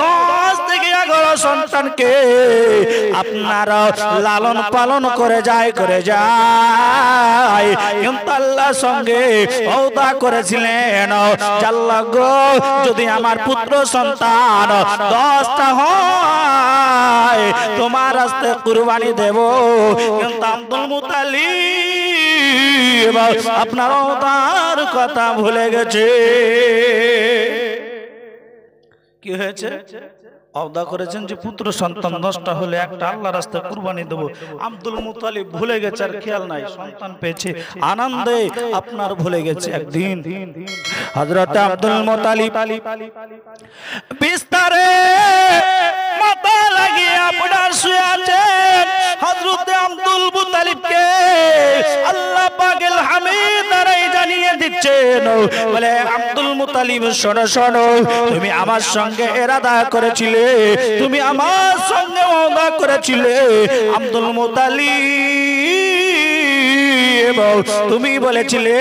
10 থেকে 11 সন্তানকে আপনারা লালন পালন করে যায় কিন্তু আল্লাহর সঙ্গে ওয়াদা করেছিলেন আল্লাহ গো যদি আমার পুত্র সন্তান 10টা হয় তোমার রাস্তায় কুরবানি দেব কিন্তু আব্দুল মুতালিব আপনার ওয়াদার কথা ভুলে গেছে। কি হয়েছে? ওয়াদা করেছেন যে পুত্র সন্তান 10টা হলে একটা আল্লাহর রাস্তায় কুরবানি দেব। আব্দুল মুতালিব ভুলে গেছে, আর খেয়াল নাই, সন্তান পেয়েছে আনন্দে আপনার ভুলে গেছে। একদিন হযরত আব্দুল মুতালিব বিস্তারে মাথা লাগিয়ে আপনার শুয়ে আছেন। হযরত আব্দুল মুতালিবকে আল্লাহ পাকের হামিদ দ্বারাই জানিয়ে দিচ্ছেন, বলে আব্দুল মুতালিব শোনো শোনো, তুমি আমার সঙ্গে ইরাদা করেছিলে, তুমি আমার সঙ্গে ওয়াদা করেছিলে আব্দুল মুতালিব, তুমি বলেছিলে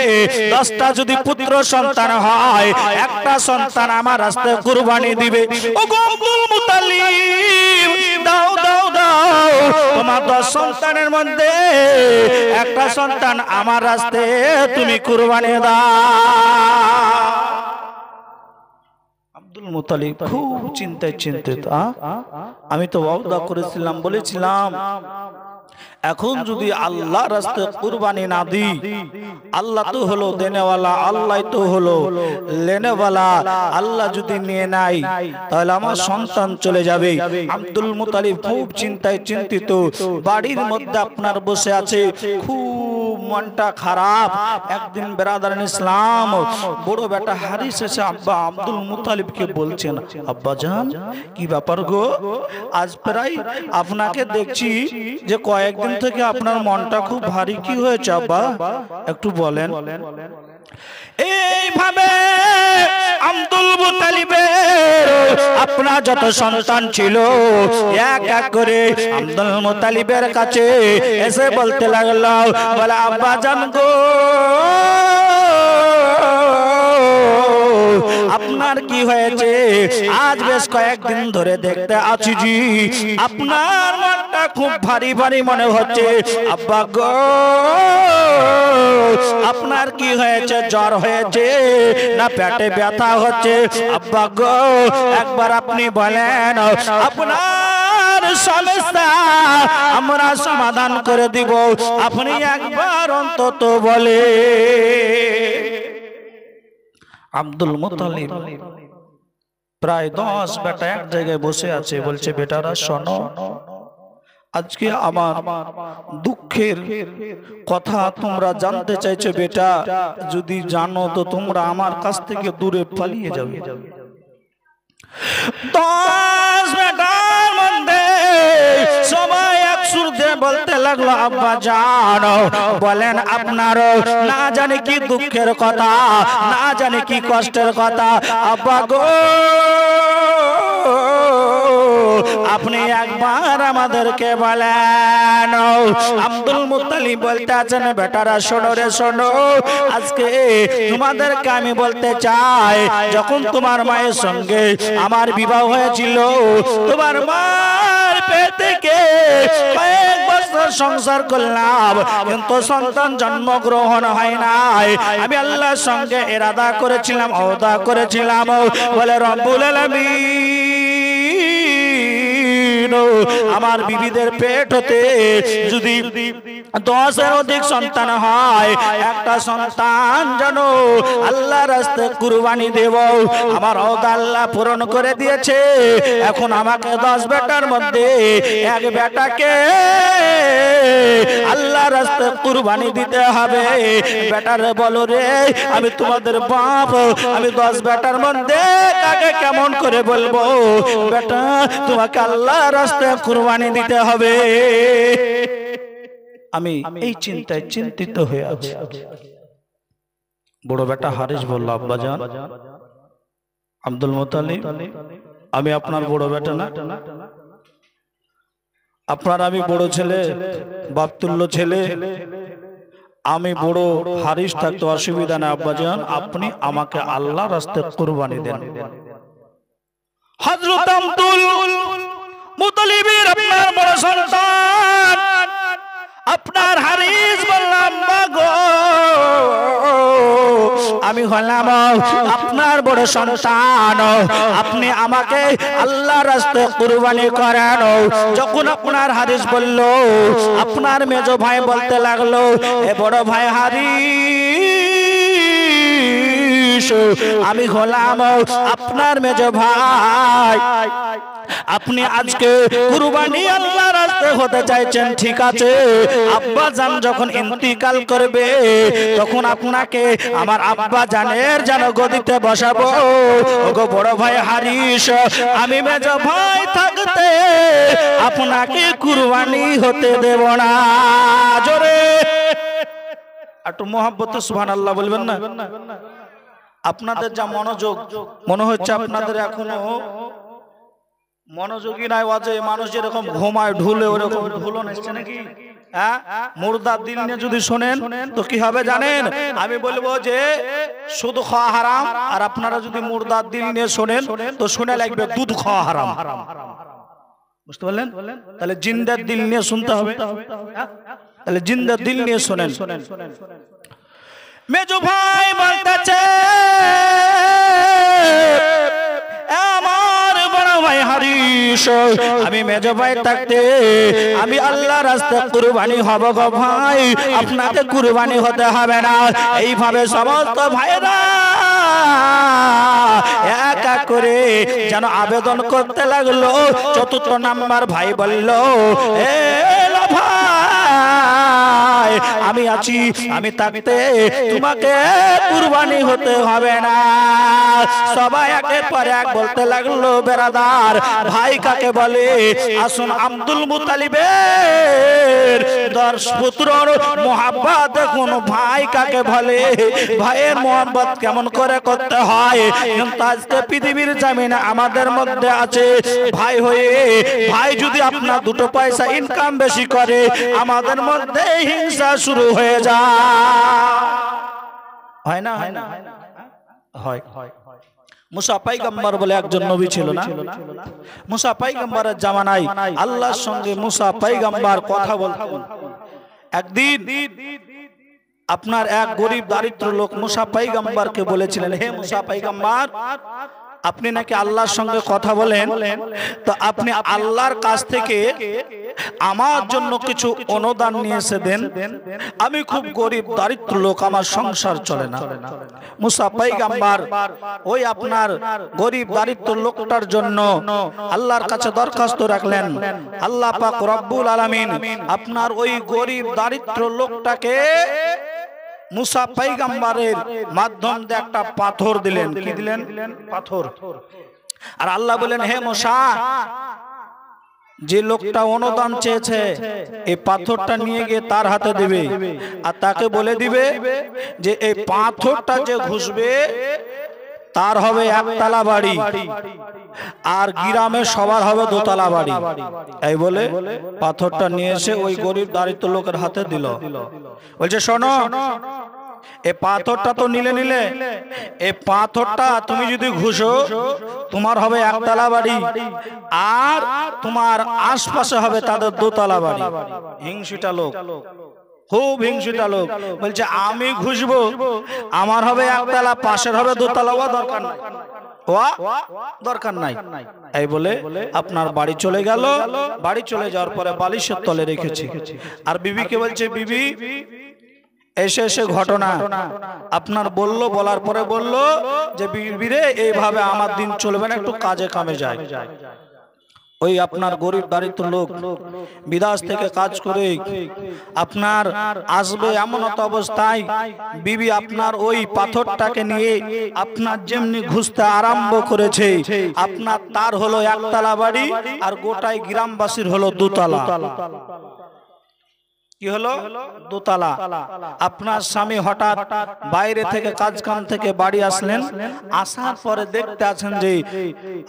10টা যদি পুত্র সন্তান হয় একটা সন্তান আমার রাস্তায় কুরবানি দিবে। ও আব্দুল মুতালিব দাও দাও দাও, তোমার 10 সন্তানের মধ্যে একটা সন্তান আমার রাস্তায় তুমি কুরবানি দাও। আব্দুল মুতালিব খুব চিন্তিত, আমি তো ওয়াদা করেছিলাম, বলেছিলাম এখন যদি আল্লাহ রাস্তায় কুরবানি না দিই, আল্লাহ তো হলো দেনেওয়ালা, আল্লাহ তো হলো লেনেওয়ালা, আল্লাহ যদি নিয়ে নাই তাহলে আমার সন্তান চলে যাবে। আব্দুল মুতালিব খুব চিন্তিত, বাড়ির মধ্যে আপনার বসে আছে, খুব মনটা খারাপ। একদিন বেরাদারান ইসলাম বড় বেটা হারিস এসে আব্বা আব্দুল মুতালিবকে বলছেন, আব্বা জান কি ব্যাপার গো, আজ প্রায় আপনাকে দেখছি যে কয়েকদিন থেকে আপনার মনটা খুব ভারী, কি হয়েছে আব্বা একটু বলেন। এইভাবে আব্দুল মুতালিবের আপনার যত সন্তান ছিল এক এক করে আব্দুল মুতালিবের কাছে এসে বলতে লাগলো, বলে আব্বা জান গো আপনার কি হয়েছে, আজ বেশ কয়েকদিন ধরে দেখতে আছি জি আপনার মনটা খুব ভারী ভারী মনে হচ্ছে। আব্বা গো আপনার কি হয়েছে, জ্বর হয়েছে না পেটে ব্যথা হচ্ছে? আব্বা গো একবার আপনি বলেন, আপনার সমস্যা আমরা সমাধান করে দিব, আপনি একবার অন্তত বলে। আব্দুল মুতালিব প্রায় 10 বেটা এক জায়গায় বসে আছে, বলছে বেটারা শোনো, আজকে আমার দুঃখের কথা তোমরা জানতে চাইছো, বেটা যদি জানো তো তোমরা আমার কাছ থেকে দূরে পালিয়ে যাবে। 10 বেটার মধ্যে সবাই এক সুর দিয়ে বলতে লাগলো, আব্বা জানো বলেন আপনার না জানি কি দুঃখের কথা, না জানি কি কষ্টের কথা, আব্বা গো আপনি একবার আমাদেরকে বলেন। আব্দুল মুতালিব বলতে আছেন, বেটারা শোনো রে শোনো, আজকে তোমাদেরকে আমি বলতে চাই, যখন তোমার মায়ের সঙ্গে আমার বিবাহ হয়েছিল, তোমার মার পেট থেকে কয়েক বছর সংসার করলাম কিন্তু সন্তান জন্মগ্রহণ হয় নাই। আমি আল্লাহর সঙ্গে ইরাদা করেছিলাম, ওয়াদা করেছিলাম, বলে রব্বুল আলামিন আমার বিবিদের পেট হতে যদি 10-এর অধিক সন্তান হয়, একটা সন্তান যেন আল্লাহর রাস্তায় কুরবানি দেব। আমার ওয়াদা আল্লাহ পূরণ করে দিয়েছে। এখন আমাকে 10 বেটার মধ্যে এক বেটাকে আল্লাহর রাস্তায় কুরবানি দিতে হবে। বেটারে বলো রে, আমি তোমাদের বাপ, আমি 10 বেটার মধ্যে কাকে কেমন করে বলবো? বেটা তোমাকে আল্লাহর রাস্তায় কুরবানি দিতে হবে। আমি এই চিন্তায় চিন্তিত হয়ে আছি। বড় বেটা হারিস বলল, আব্বা জান আব্দুল মুতালিব আমি আপনার বড় বেটা না, আপনার আমি বড় ছেলে, বাপতুল্য ছেলে, আমি বড়, হারিস থাকতে অসুবিধা না, আব্বা জান আপনি আমাকে আল্লাহর রাস্তায় কুরবানি দেন। হযরত আব্দুল মুতালিবের আপনার বড় সন্তান আপনার হারিস বললাম গো আমি হলাম আপনার বড় সন্তান, আপনি আমাকে আল্লাহর রাস্তায় কুরবানি করেন। যখন আপনার হারিস বলল, আপনার মেজো ভাই বলতে লাগলো, এ বড় ভাই হারিস আমি হলাম আপনার মেজো ভাই, আপনি আজকে কুরবানি আল্লাহর রাস্তায় হতে চাইছেন, ঠিক আছে। আব্বা জান যখন ইন্তিকাল করবে তখন আপনাকে আমার আব্বা জানের যেন গদিতে বসাবো। ওগো বড় ভাই হারিস, আমি মেজো ভাই থাকতে আপনাকে কুরবানি হতে দেব না। জোরে একটু মোহাব্বতে সুবহানাল্লাহ বলবেন না? আপনাদের যা মনোযোগ, মনে হচ্ছে আপনাদের এখনো মনোযোগী নাই। ওয়াজে মানুষ যেরকম ঘুমায় ঢুলে ওরকম ঢুলন এসছে নাকি? হ্যাঁ, মুর্দার দিল নিয়ে যদি শোনেন তো কি হবে জানেন? আমি বলবো যে সুদ খাওয়া হারাম, আর আপনারা যদি মুর্দার দিল নিয়ে শোনেন তো শুনে লাগবে দুধ খাওয়া হারাম। বুঝতে পারলেন? তাহলে জিন্দার দিল নিয়ে শুনতে হবে। তাহলে জিন্দার দিল নিয়ে শোনেন। মেজো ভাই বলতেছে, আমার বড় ভাই হারিস, আমি মেজো ভাই থাকতে আমি আল্লাহর রাস্তায় কুরবানি হব গো ভাই, আপনাকে কুরবানি হতে হবে না। এইভাবে সমস্ত ভাইরা এক এক করে যেন আবেদন করতে লাগলো। চতুর্থ নাম্বার ভাই বলল, এ ভাই আমি আছি, আমি থাকতে তোমাকে কুরবানি হতে হবে না। সবাই একের পর এক বলতে লাগলো, বেরাদার ভাই কাকে বলে? আসুন আব্দুল মুতালিবের 10 পুত্রর মোহাব্বত দেখুন ভাই কাকে বলে, ভাইয়ের মোহাব্বত কেমন করে করতে হয়। কিন্তু আজকে পৃথিবীর জমিনে আমাদের মধ্যে আছে ভাই হয়ে, ভাই যদি আপনার 2 পয়সা ইনকাম বেশি করে আমাদের মধ্যে হিংসা শুরু হয়ে যায়। হয় না? হয় না? হয়। মুসা পয়গম্বর বলে একজন নবী ছিল না? মুসা পয়গম্বরের জামানায় আল্লাহর সঙ্গে মুসা পয়গম্বর কথা বলতেন। একদিন আপনার এক গরিব দারিদ্র লোক মুসা পয়গম্বরকে বলেছিলেন, হে মুসা পয়গম্বর, আপনি নাকি আল্লাহর সঙ্গে কথা বলেন, তো আপনি আল্লাহর কাছ থেকে আমার জন্য কিছু অনুদান নিয়ে এসে দেন। আমি খুব গরিব দারিদ্র লোক, আমার সংসার চলে না। মুসা পয়গম্বর ওই আপনার গরিব দারিদ্র লোকটার জন্য আল্লাহর কাছে দরখাস্ত রাখলেন। আল্লাহ পাক রব্বুল আলামিন আপনার ওই গরিব দারিদ্র লোকটাকে মুসা পয়গম্বরের মাধ্যম দিয়ে একটা পাথর দিলেন। কি দিলেন? পাথর। আর আল্লাহ বলেন, হে মুসা, যে লোকটা অনুদান চেয়েছে এই পাথরটা নিয়ে গিয়ে তার হাতে দিবে, আর তাকে বলে দিবে যে এই পাথরটা যে ঘুষবে তার হবে 1 তলা বাড়ি, আর গ্রামে সবার হবে 2 তলা বাড়ি। এই বলে পাথরটা নিয়ে এসে ওই গরিব দারিদ্র লোকের হাতে দিল। বলছে, শোনো, এই পাথরটা তো নিলে এই পাথরটা তুমি যদি ঘুষো তোমার হবে 1 তলা বাড়ি, আর তোমার আশপাশে হবে তাদের 2 তলা বাড়ি। হিংসুটা লোক, খুব হিংসুটা লোক। বলছে, আমি ঘুষবো, আমার হবে 1 তলা, পাশের হবে 2 তলা, ও দরকার নাই, দরকার নাই। এই বলে আপনার বাড়ি চলে গেল। বাড়ি চলে যাওয়ার পরে বালিশের তলে রেখেছে। আর বিবিকে বলছে, বিবি এসে এসে ঘটনা আপনার বলল, বলার পরে বলল যে বিবিরে এইভাবে আমার দিন চলবে না, একটু কাজে কামে যায়। ওই আপনার গরিব দারিদ্র লোক বিদেশ থেকে কাজ করে আপনার আসবে, এমন একটা অবস্থায় বিবি আপনার ওই পাথরটাকে নিয়ে আপনার যেমনি ঘুষতে আরম্ভ করেছে, আপনার তার হলো 1 তলা বাড়ি, আর গোটাই গ্রামবাসীর হলো 2 তলা। কি হলো? 2 তলা। আপনার স্বামী হঠাৎ বাইরে থেকে কাজ কাম থেকে বাড়ি আসলেন। আসার পরে দেখতে আছেন যে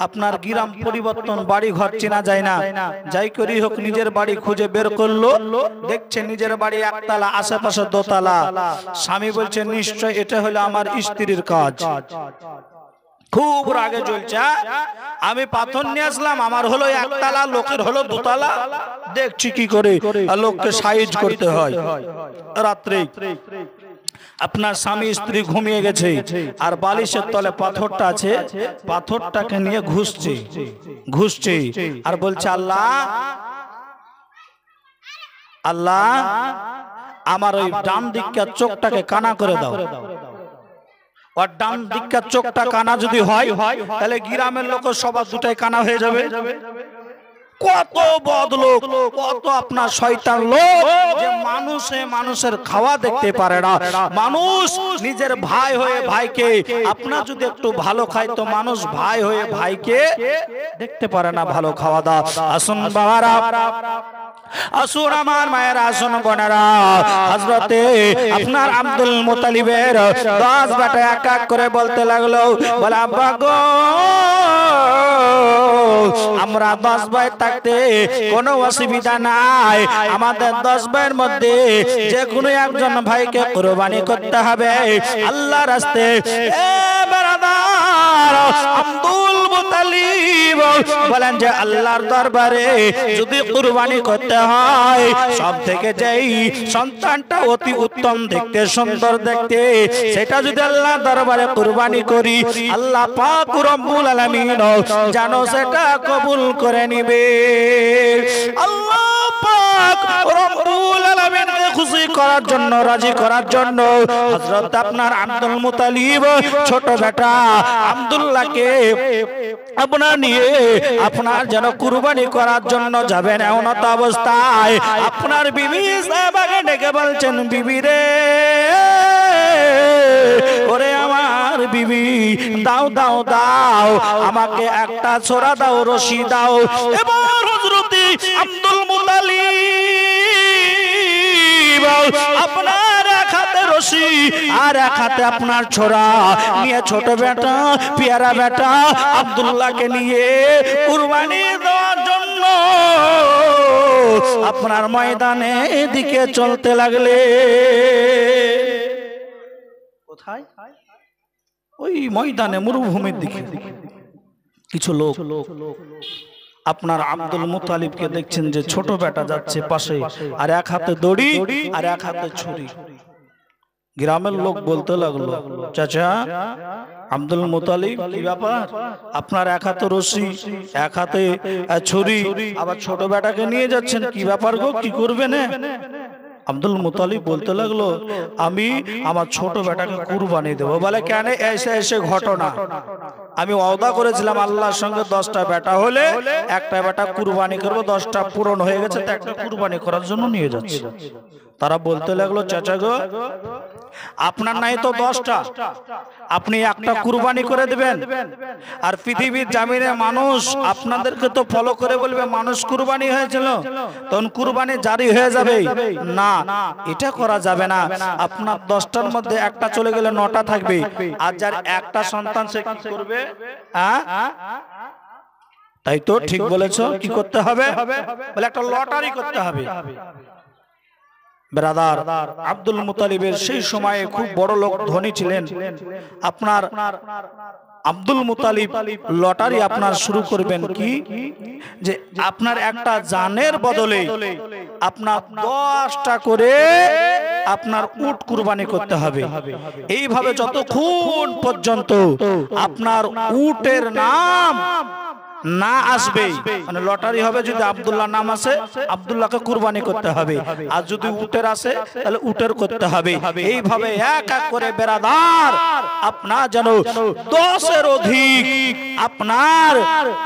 আপনার গ্রাম পরিবর্তন, বাড়ি ঘর চেনা যায় না। যাই করি হোক নিজের বাড়ি খুঁজে বের করলো, দেখছে নিজের বাড়ি 1 তলা, আশেপাশে 2 তলা। স্বামী বলছে, নিশ্চয় এটা হলো আমার স্ত্রীর কাজ। খুব রাগে জ্বলছে। আমি পাথর নিয়ে আসলাম, আমার হলো একতলা, লোকের হলো দোতলা। দেখছি কি করে লোককে সাইজ করতে হয়। রাত্রে আপনার স্বামী স্ত্রী ঘুমিয়ে গেছে, আর বালিশের তলে পাথরটা আছে, পাথরটাকে নিয়ে ঘুষছে আর বলছে, আল্লাহ আল্লাহ, আমার ওই ডান দিককার চোখটাকে কানা করে দাও। আর ডান দিককার চোখটা কানা যদি হয়, তাহলে গ্রামের লোক সবার দুটাই কানা হয়ে যাবে। কত বদলোক, কত আপনার শয়তান লোক, যে মানুষের খাওয়া দেখতে পারে না। মানুষ নিজের ভাই হয়ে ভাইকে, আপনার যদি একটু ভালো খায় তো মানুষ ভাই হয়ে ভাইকে দেখতে পারে না ভালো খাওয়া দাওয়া। আসুন বাবারা, আসুন আমার মায়ের, আসুন বোনেরা, হযরতে আপনার আব্দুল মুত্তালিবের 10 বেটা এক এক করে বলতে লাগলো, বলে আব্বা গো, আমরা 10 ভাই থাকতে কোনো অসুবিধা নাই, আমাদের 10 ভাইয়ের মধ্যে যে কোনো একজন ভাইকে কুরবানি করতে হবে আল্লাহর রাস্তায়। এ বারাদার, আব্দুল মুত্তালিব বলেন যে আল্লাহর দরবারে যদি কুরবানি করতে হয়, সব থেকে যেই সন্তানটা অতি উত্তম দেখতে, সুন্দর দেখতে, সেটা যদি আল্লাহর দরবারে কুরবানি করি, আল্লাহ পাক রব্বুল আলামিন জানো সেটা কবুল করে নিবে। আল্লাহ পাক রব্বুল আলামিনকে খুশি করার জন্য, রাজি করার জন্য হযরত আপনার আব্দুল মুত্তালিব ছোট বেটা আব্দুল্লাহকে আপনার নিয়ে আপনার যেন কুরবানি করার জন্য যাবেন, এমন অবস্থায় আপনার বিবি সাহেবাকে ডেকে বলছেন, বিবি রে, ওরে আমার বিবি, দাও দাও দাও, আমাকে একটা ছোরা দাও, রশি দাও। এবার হযরতে আব্দুল মুত্তালিব আপনার এক হাতে রশি আর এক হাতে আপনার ছোরা নিয়ে ছোট বেটা, পেয়ারা বেটা আব্দুল্লাহকে নিয়ে কুরবানি দেওয়ার জন্য আপনার ময়দানে দিকে চলতে লাগলে। কোথায়? ওই ময়দানে, মরুভূমির দিকে। কিছু লোক আপনার আব্দুল মুত্তালিবকে দেখছেন যে ছোট বেটা যাচ্ছে পাশে, আর এক হাতে দড়ি আর এক হাতে ছুরি। গ্রামের লোক বলতে লাগলো, চাচা আব্দুল মুত্তালিব, কি ব্যাপার? আপনার এক হাতে রশি, এক হাতে ছুরি, আবার ছোট বেটাকে নিয়ে যাচ্ছেন, কি ব্যাপার গো, কি করবেন? আব্দুল মুত্তালিব বলতে লাগলো, আমি আমার ছোট বেটাকে কুরবানি দেবো। বলে কেন? এসে ঘটনা, আমি ওয়াদা করেছিলাম আল্লাহর সঙ্গে 10টা বেটা হলে একটা বেটা কুরবানি করবো, 10টা পূরণ হয়ে গেছে, তো একটা কুরবানি করার জন্য নিয়ে যাচ্ছি। তারা বলতে লাগলো, চাচা গো, আপনার নাই তো 10টা, আপনি একটা কুরবানি করে দিবেন, আর পৃথিবীর জামিনে মানুষ আপনাদেরকে তো ফলো করে বলবে মানুষ কুরবানি হয়েছিল, তখন কুরবানি জারি হয়ে যাবে। না, এটা করা যাবে না। আপনার 10টার মধ্যে একটা চলে গেলে 9টা থাকবে, আর যার একটা সন্তান সে কি করবে? তাই তো, ঠিক বলেছো। কি করতে হবে? বলে একটা লটারি করতে হবে। ব্রাদার, আব্দুল মুত্তালিবের সেই সময়ে খুব বড় লোক, ধনী ছিলেন। আপনার আব্দুল মুত্তালিব লটারি আপনার শুরু করবেন কি, যে আপনার একটা জানের বদলে আপনার 10টা করে আপনার উট কুরবানি করতে হবে। এইভাবে যতক্ষণ পর্যন্ত আপনার উটের নাম না আসবে, মানে লটারি হবে, যদি আব্দুল্লাহ নাম আসে আব্দুল্লাহকে কুরবানি করতে হবে, আর যদি উটের আসে তাহলে উটের করতে হবে। এইভাবে এক এক করে বেরাদার আপনার যেন 10-এর অধিক আপনার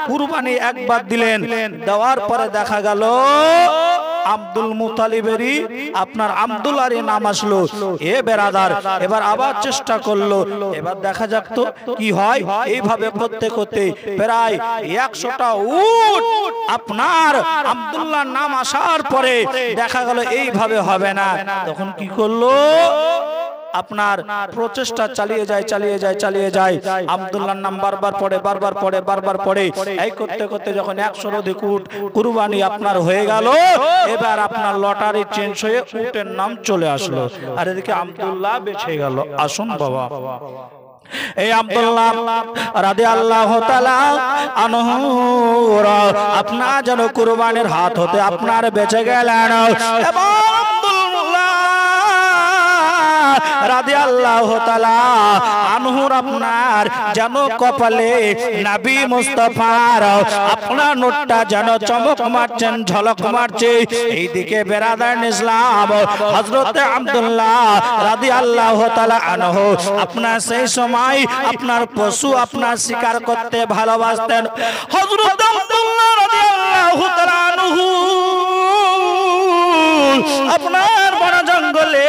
কুরবানি একবার দিলেন। দেওয়ার পরে দেখা গেল আব্দুল মুত্তালিবেরই আপনার আব্দুল্লাহর নাম আসলো। এ বেরাদার এবার আবার চেষ্টা করলো, এবার দেখা যাক তো কি হয়। এইভাবে করতে করতে প্রায় 100টা উট আপনার আব্দুল্লাহর নাম আসার পরে দেখা গেল এইভাবে হবে না। তখন কি করলো? আপনার প্রচেষ্টা চালিয়ে যায়। আব্দুল্লাহর নাম বারবার পড়ে। এই করতে করতে যখন 100-র অধিক উট কুরবানি আপনার হয়ে গেল, এবার আপনার লটারি চেঞ্জ হয়ে উটের নাম চলে আসলো, আর এদিকে আব্দুল্লাহ বেঁচে গেল। আসুন বাবা, এই আব্দুল্লাহ রাদিয়াল্লাহু তাআলা আনহু আপনার যেন কুরবানির হাত হতে আপনার বেঁচে গেলেন এবং আব্দুল্লাহ রাদিয়াল্লাহু তাআলা আনহুর আপনার যেন কপালে নবী মুস্তাফার আপনার নোটটা যেন চমক মারছেন ঝলক মারছে। এইদিকে বেরাদার ইসলাম হযরত আব্দুল্লাহ রাদিয়াল্লাহু তাআলা আনহু আপনার সেই সময় আপনার পশু আপনার শিকার করতে ভালোবাসতেন। হযরত আব্দুল্লাহ রাদিয়াল্লাহু তাআলা আনহু আপনার বন জঙ্গলে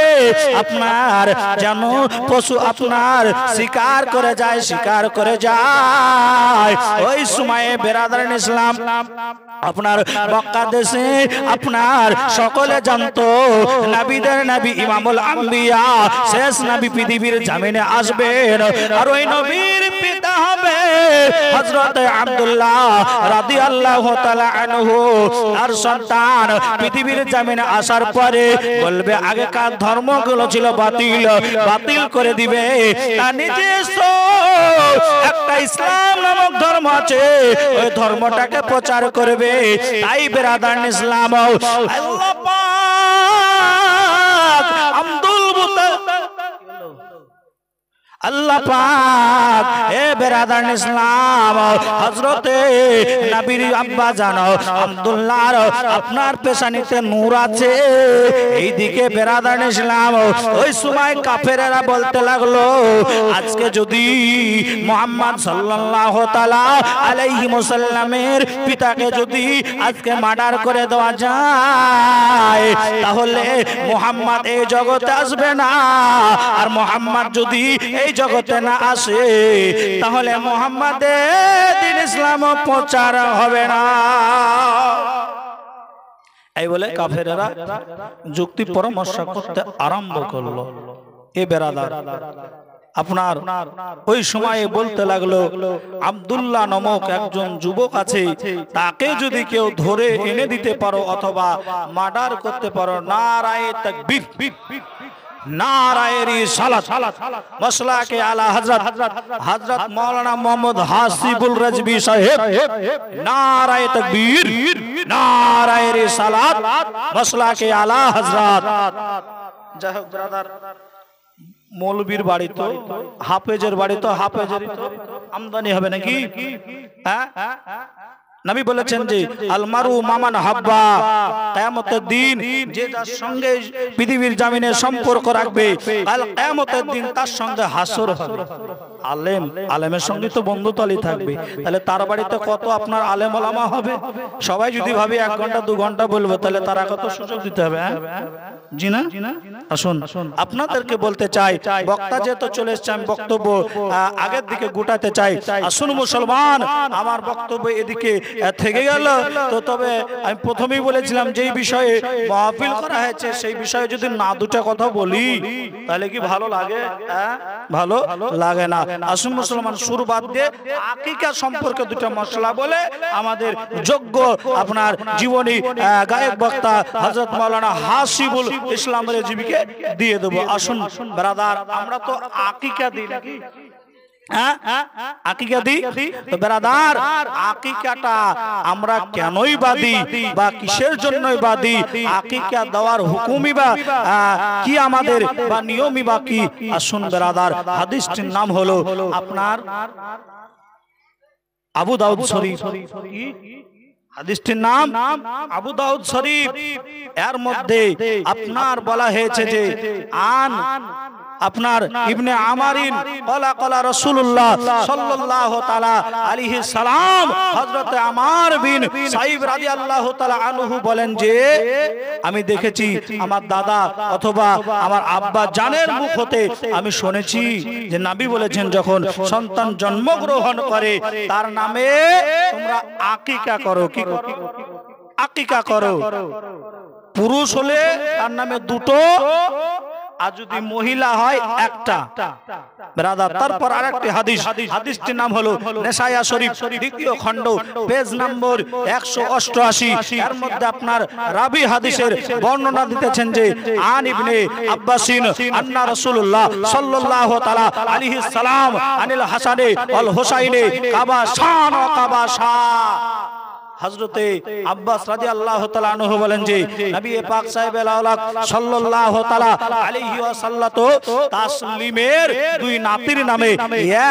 আপনার যেন পশু আপনার শিকার করে যায় শিকার করে যায়। ওই সময়ে বেরাদার ইসলাম আপনার মক্কা দেশে আপনার সকলে জানতো নবীদের নবী ইমামুল আম্বিয়া শেষ নবী পৃথিবীর জমিনে আসবেন আর ওই নবীর পিতা হবে হযরত আব্দুল্লাহ রাদিয়াল্লাহু তাআলা আনহু। আর সন্তান পৃথিবীর জমিনে আসার পরে বলবে আগেকার ধর্মগুলো ছিল বাতিল বাতিল করে দিবে, তার নিজস্ব একটা ইসলাম নামক ধর্ম আছে ওই ধর্মটাকে প্রচার করবে। তাই বেরাদার ইসলাম আল্লাহ পাক আব্দুল আল্লাহ পাক এ বেরাদার ইসলাম হযরতে নবীর আব্বা জানো আব্দুল্লাহর আপনার পেশানিতে নূর আছে। এইদিকে বেরাদার ইসলাম ওই সময় কাফেরেরা বলতে লাগলো আজকে যদি মুহাম্মদ সাল্লাল্লাহু তাআলা আলাইহি ওয়াসাল্লামের পিতাকে যদি আজকে মার্ডার করে দেওয়া যায় তাহলে মুহাম্মদ এই জগতে আসবে না, আর মুহাম্মদ যদি এই জগতে না আসে তাহলে মুহাম্মাদের দ্বীন ইসলাম প্রচার হবে না। এই বলে কাফেরেরা যুক্তি পরামর্শ করতে আরম্ভ করলো। এ বেরাদার আপনার ওই সময়ে বলতে লাগলো আব্দুল্লাহ নামক একজন যুবক আছে, তাকে যদি কেউ ধরে এনে দিতে পারো অথবা মার্ডার করতে পারো, নারায়ে তাকবীর नाराए रिसालत मसला के आला हजरत हजरत मौलाना मोहम्मद हासिबुल रजवी साहेब नाराए तकबीर नाराए रिसालत मसला के आला हजरत। যাই হোক ব্রাদার মৌলবীর বাড়ি তো হাফেজের বাড়ি তো হাফেজের আমদানি হবে নাকি? হ্যাঁ নবী বলেছেন যে আলমারু মামান হাব্বা, কিয়ামতের দিন যে যার সঙ্গে পৃথিবীর জমিনে সম্পর্ক রাখবে কাল কিয়ামতের দিন তার সঙ্গে হাসর হবে। আলেম আলেমের সঙ্গে তো বন্ধুতালি থাকবে, তাহলে তার বাড়িতে কত আপনার আলেম ওলামা হবে। সবাই যদি ভাবে 1 ঘন্টা 2 ঘন্টা বলবো তাহলে তারা কত সুযোগ দিতে হবে। জি না? আসুন আপনাদেরকে বলতে চাই, বক্তা যেহেতু চলে এসেছে আমি বক্তব্য আগের দিকে গুটাতে চাই। আসুন মুসলমান, আমার বক্তব্য এদিকে থেকে গেল তো, তবে আমি প্রথমেই বলেছিলাম যেই বিষয়ে মাহফিল করা হয়েছে সেই বিষয়ে যদি না দুটা কথা বলি তাহলে কি ভালো লাগে? ভালো লাগে না। আসুন মুসলমান, শুরু বাদ দিয়ে আকিকা সম্পর্কে দুটো মশলা বলে আমাদের যোগ্য আপনার জীবনী গায়ক বক্তা হযরত মাওলানা হাসিবুল ইসলাম রেজভিকে দিয়ে দেবো। আসুন ব্রাদার, আমরা তো আকিকা দিই নাকি? আকিকা দিই তো ব্রাদার, আকিকাটা আমরা কেনই বাদি বা কিসের জন্যই বাদি, আকিকা দেওয়ার হুকুমই বা কি আমাদের বা নিয়মই বা কি? আসুন ব্রাদার, হাদিসটির নাম হলো আপনার আবু দাউদ শরীফ। হাদিসটির নাম আবু দাউদ শরীফ। এর মধ্যে আপনার বলা হয়েছে যে আন আপনার ইবনে আমারিন ক্বালা ক্বালা রাসূলুল্লাহ সাল্লাল্লাহু তাআলা আলাইহি সালাম, হযরত আমার বিন সাইব রাদিয়াল্লাহু তাআলা আনহু বলেন যে আমি দেখেছি আমার দাদা অথবা আমার আব্বা জানের মুখ হতে আমি শুনেছি যে নবী বলেছেন যখন সন্তান জন্মগ্রহণ করে তার নামে তোমরা আকিকা করো। কি আকিকা করো? পুরুষ হলে তার নামে দুটো, আর যদি মহিলা হয় একটা ব্রাদার। তারপর আরেকটি হাদিস, হাদিসটির নাম হলো নেসায়া শরীফ দ্বিতীয় খণ্ড পেজ নম্বর 188। এর মধ্যে আপনার রাবি হাদিসের বর্ণনা দিতেছেন যে আন ইবনে আব্বাসিন আন্না রাসূলুল্লাহ সাল্লাল্লাহু তাআলা আলাইহি সালাম আনিল হাসানে ওয়াল হুসাইনে কাবাশান ওয়া কাবাশা। হযরতে আব্বাস রাদিয়াল্লাহু তাআলা আনহু বলেন যে নবী পাক সাহেবের আওলাদ সাল্লাল্লাহু তাআলা আলাইহি ওয়াসাল্লাম তাসলিমের দুই নাতির নামে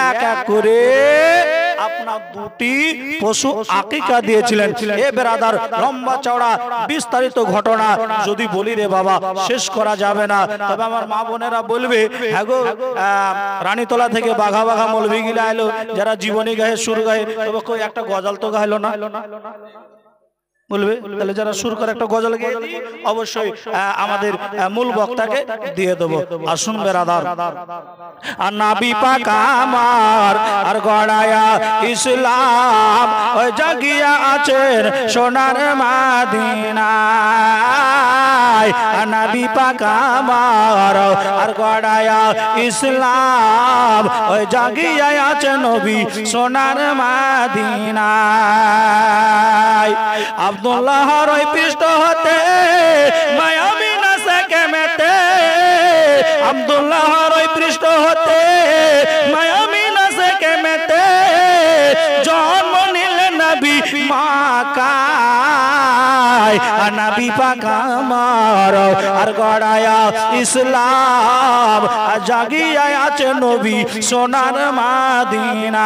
এক এক করে আপনার দুটি পশু আকিকা দিয়েছিলেন। এ বেরাদার লম্বা চওড়া বিস্তারিত ঘটনা যদি বলি রে বাবা শেষ করা যাবে না। তবে আমার মা বোনেরা বলবে হ্যাঁ গো রানীতলা থেকে বাঘা বাঘা মৌলভী গিলা এলো যারা জীবনী গায়ে সুর গায়ে, তবে কই একটা গজল তো গাইলো না বলবে। তাহলে যারা সুর করে একটা গজল গেয়ে দিই অবশ্যই আমাদের মূল বক্তাকে দিয়ে দেবো। আসুন বেরাদার, আর নবী পাক আমার আর গড়ায়া ইসলাম ওই জাগিয়া আছেন সোনার মদিনায়। আর নবী পাক আমার আর গড়ায়া ইসলাম ওই জাগিয়া আছেন নবী সোনার মদিনায়। আব্দুল্লাহর ওই পৃষ্ঠ হতে মায়ামিনা সকে মেতে, আব্দুল্লাহর ওই পৃষ্ঠ হতে মায়ামিনা সকে মেতে জন্ম নিলেন নবী মাকায়। আর নবী পাক আমার আর গড়ায়া ইসলাম আর জাগিয়া আছে নবী সোনার মদিনায়।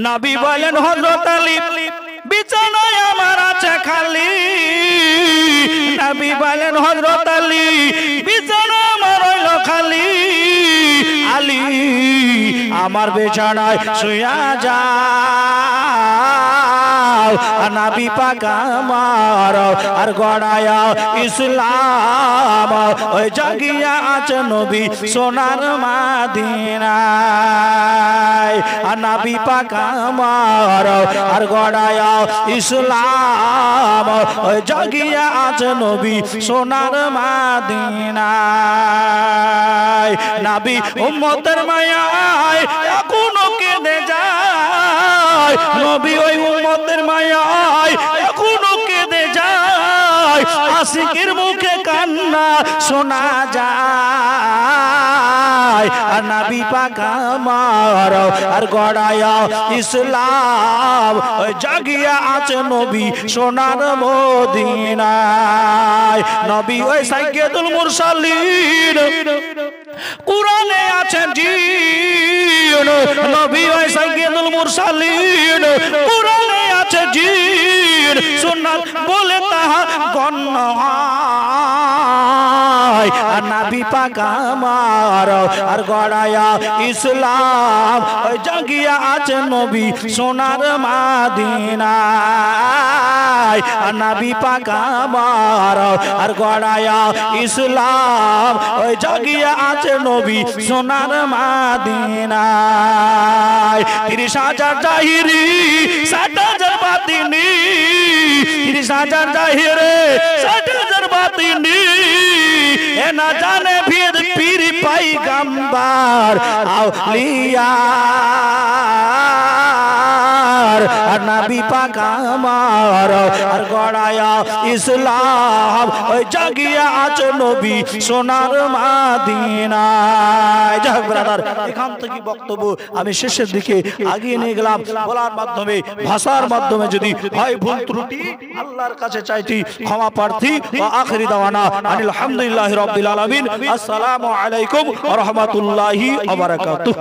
নবী বলেন হযরত আলী বিছানায় আমার আছে খালি, নবী বলেন হযরত আলী বিছানা আমার হইল খালি, আলী আমার বিছানায় শুয়া যাও। নবী পাক আমার আর গড়ায়া ইসলাম ওই জাগিয়া আছে নবী সোনার মদিনায়। আর নবী পাক আমার আর গড়ায়া ইসলাম ওই জাগিয়া আছে নবী সোনার মদিনায়। নবী উম্মতের মায়ায় এখনো কেঁদে যায়, নবী ওই উম্মতের মায়ায় এখনো কেঁদে যায়, আশিকের মুখে কান্না শোনা যায়। আর নবী পাক আমার আর গড়ায়া ইসলাম ওই জাগিয়া আছে নবী সোনার মদিনায়। নবী ওই সাইয়্যিদুল মুরসালিন কুরআনে আছেন জিন, নবী ওই সাইয়্যিদুল মুরসালিন কুরআনে আছে জিন, সুন্নাত বলে তাহা গণ্য হয়। আর নবী পাক আমার আর গড়ায়া ইসলাম ওই জাগিয়া আছে নবী সোনার মদিনায়। আর নবী পাক আমার আর গড়ায়া ইসলাম ওই জাগিয়া আছে নবী সোনার মদিনায়। 30,000 জাহিরি 60,000 বাতিনি, 30,000 জাহিরে 60,000 বাতিনি, এ না জানে ভিদ পীর পয়গম্বর আউলিয়া। আর নবী পাক আমার আর গড়ায়া ইসলাম ওই জাগিয়া আছে নবী সোনার মদিনায়। যাক ব্রাদার, এখান থেকে বক্তব্য আমি শেষের দিকে আগিয়ে নিয়ে গেলাম। বলার মাধ্যমে ভাষার মাধ্যমে যদি হয় ভুল ত্রুটি আল্লাহর কাছে চাইছি ক্ষমা প্রার্থী। ওয়া আখিরি দাওয়ানা আনিল হামদুলিল্লাহি রাব্বিল আলামিন। আসসালামু আলাইকুম ওয়া রাহমাতুল্লাহি ওয়া বারাকাতুহু।